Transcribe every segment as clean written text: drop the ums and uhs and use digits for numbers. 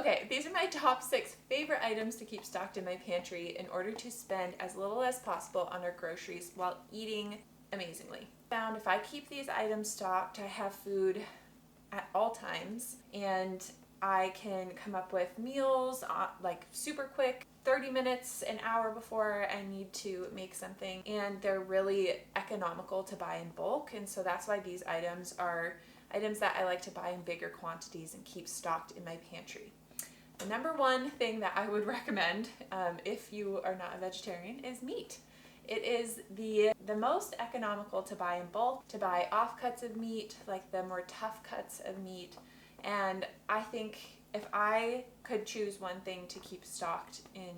Okay, these are my top 6 favorite items to keep stocked in my pantry in order to spend as little as possible on our groceries while eating amazingly. Found if I keep these items stocked, I have food at all times, and I can come up with meals like super quick, 30 minutes, an hour before I need to make something, and they're really economical to buy in bulk. And so that's why these items are items that I like to buy in bigger quantities and keep stocked in my pantry. The number one thing that I would recommend if you are not a vegetarian is meat. It is the most economical to buy in bulk, to buy offcuts of meat, like the more tough cuts of meat. And I think if I could choose one thing to keep stocked in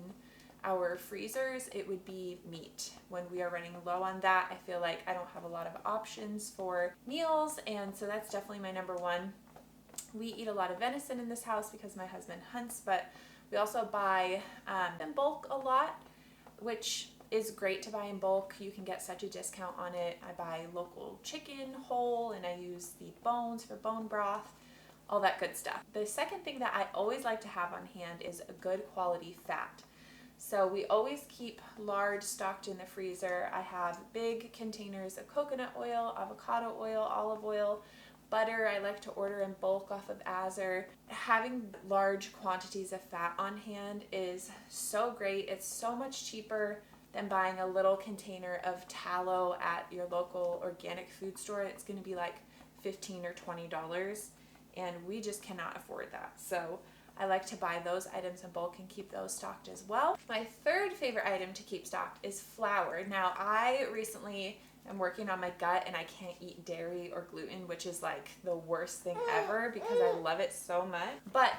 our freezers, it would be meat. When we are running low on that, I feel like I don't have a lot of options for meals, and so that's definitely my number one. We eat a lot of venison in this house because my husband hunts, but we also buy in bulk a lot, which is great to buy in bulk. You can get such a discount on it. I buy local chicken whole, and I use the bones for bone broth, all that good stuff. The second thing that I always like to have on hand is a good quality fat. So we always keep lard stocked in the freezer. I have big containers of coconut oil, avocado oil, olive oil, butter. I like to order in bulk off of Azar. Having large quantities of fat on hand is so great. It's so much cheaper than buying a little container of tallow at your local organic food store. It's going to be like $15 or $20, and we just cannot afford that. So I like to buy those items in bulk and keep those stocked as well. My third favorite item to keep stocked is flour. Now, I recently am working on my gut, and I can't eat dairy or gluten, which is like the worst thing ever because I love it so much. But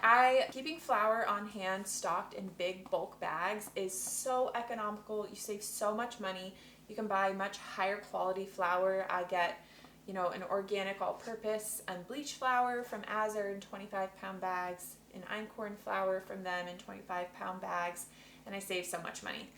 keeping flour on hand stocked in big bulk bags is so economical. You save so much money. You can buy much higher quality flour. I get an organic all-purpose unbleached flour from Azar in 25-pound bags, an einkorn flour from them in 25-pound bags, and I save so much money.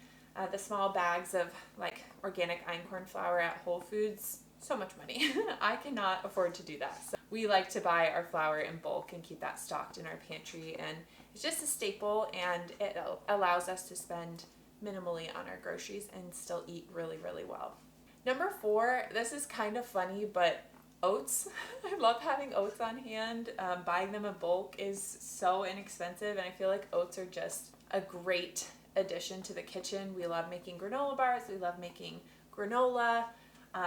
The small bags of like organic einkorn flour at Whole Foods, so much money. I cannot afford to do that. So we like to buy our flour in bulk and keep that stocked in our pantry, and it's just a staple, and it allows us to spend minimally on our groceries and still eat really, really well. Number 4, this is kind of funny, but oats. I love having oats on hand. Buying them in bulk is so inexpensive, and I feel like oats are just a great addition to the kitchen. We love making granola bars. We love making granola,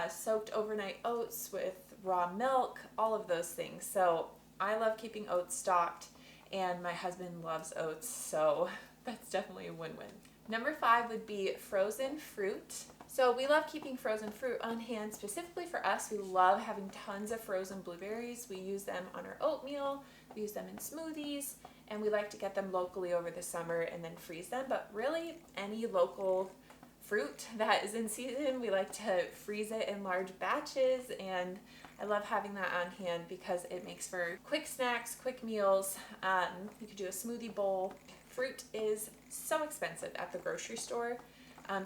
soaked overnight oats with raw milk, all of those things. So I love keeping oats stocked, and my husband loves oats, so that's definitely a win-win. Number 5 would be frozen fruit. So we love keeping frozen fruit on hand. Specifically for us, we love having tons of frozen blueberries. We use them on our oatmeal, we use them in smoothies, and we like to get them locally over the summer and then freeze them. But really, any local fruit that is in season, we like to freeze it in large batches, and I love having that on hand because it makes for quick snacks, quick meals. You could do a smoothie bowl. Fruit is so expensive at the grocery store.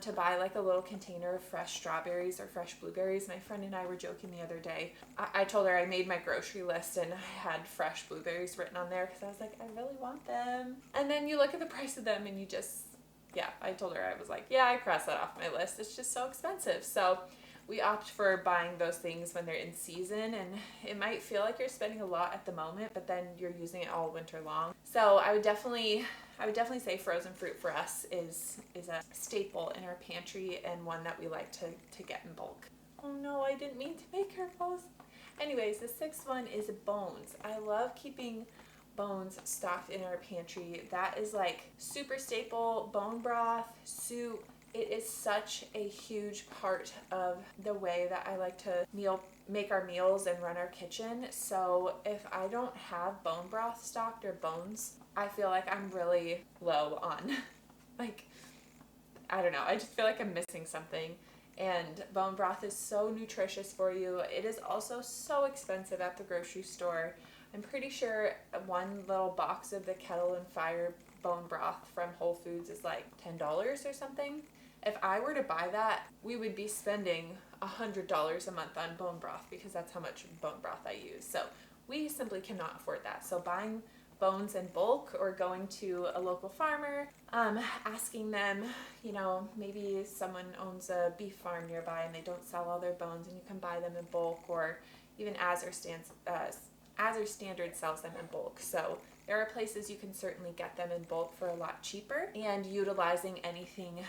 To buy like a little container of fresh strawberries or fresh blueberries. My friend and I were joking the other day. I told her I made my grocery list and I had fresh blueberries written on there because I was like, I really want them. And then you look at the price of them and you just, I told her, I was like, I crossed that off my list. It's just so expensive. So we opt for buying those things when they're in season, and it might feel like you're spending a lot at the moment, but then you're using it all winter long. So I would definitely say frozen fruit for us is a staple in our pantry, and one that we like to get in bulk. Oh no, I didn't mean to make her pause. Anyways, the 6th one is bones. I love keeping bones stocked in our pantry. That is like super staple. Bone broth, soup. It is such a huge part of the way that I like to make our meals and run our kitchen. So if I don't have bone broth stocked or bones, I feel like I'm really low on, I don't know. I just feel like I'm missing something. And bone broth is so nutritious for you. It is also so expensive at the grocery store. I'm pretty sure one little box of the Kettle and Fire bone broth from Whole Foods is like $10 or something. If I were to buy that, we would be spending $100 a month on bone broth because that's how much bone broth I use. So we simply cannot afford that. So buying bones in bulk or going to a local farmer, asking them, you know, maybe someone owns a beef farm nearby and they don't sell all their bones and you can buy them in bulk, or even Azar Standard sells them in bulk. So there are places you can certainly get them in bulk for a lot cheaper, and utilizing anything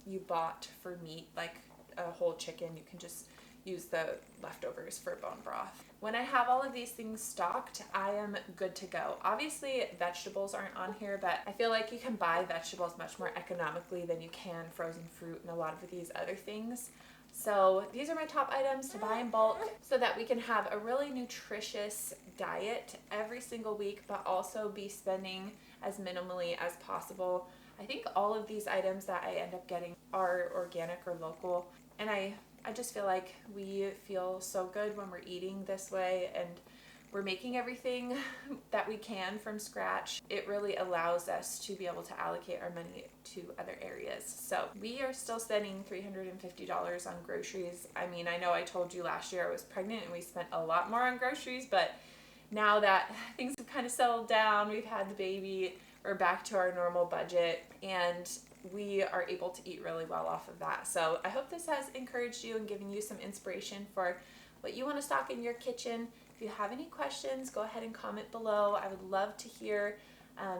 you bought for meat, like a whole chicken, you can just use the leftovers for bone broth. When I have all of these things stocked, I am good to go. Obviously, vegetables aren't on here, but I feel like you can buy vegetables much more economically than you can frozen fruit and a lot of these other things. So these are my top items to buy in bulk so that we can have a really nutritious diet every single week, but also be spending as minimally as possible. I think all of these items that I end up getting are organic or local, and I just feel like we feel so good when we're eating this way and we're making everything that we can from scratch. It really allows us to be able to allocate our money to other areas. So we are still spending $350 on groceries. I mean, I know I told you last year I was pregnant and we spent a lot more on groceries, but now that things have kind of settled down, we've had the baby, we're back to our normal budget, and we are able to eat really well off of that. So I hope this has encouraged you and given you some inspiration for what you want to stock in your kitchen. If you have any questions, go ahead and comment below. I would love to hear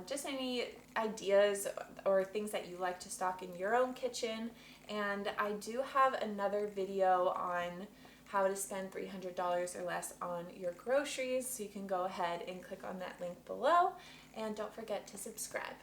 just any ideas or things that you like to stock in your own kitchen. And I do have another video on how to spend $300 or less on your groceries, so you can go ahead and click on that link below, and don't forget to subscribe.